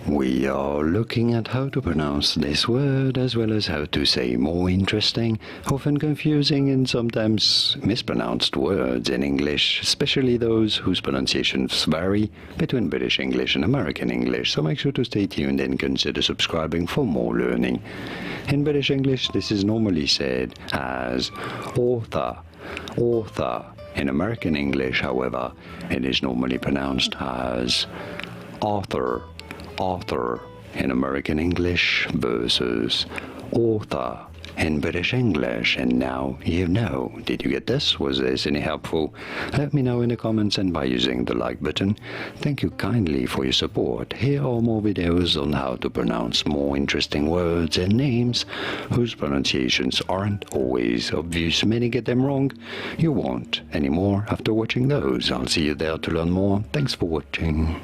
We are looking at how to pronounce this word as well as how to say more interesting, often confusing and sometimes mispronounced words in English, especially those whose pronunciations vary between British English and American English, so make sure to stay tuned and consider subscribing for more learning. In British English, this is normally said as author, author. In American English, however, it is normally pronounced as author, author in American English versus author in British English. And now you know. Did you get this? Was this any helpful? Let me know in the comments and by using the like button. Thank you kindly for your support. Here are more videos on how to pronounce more interesting words and names whose pronunciations aren't always obvious. Many get them wrong. You won't anymore after watching those. I'll see you there to learn more. Thanks for watching.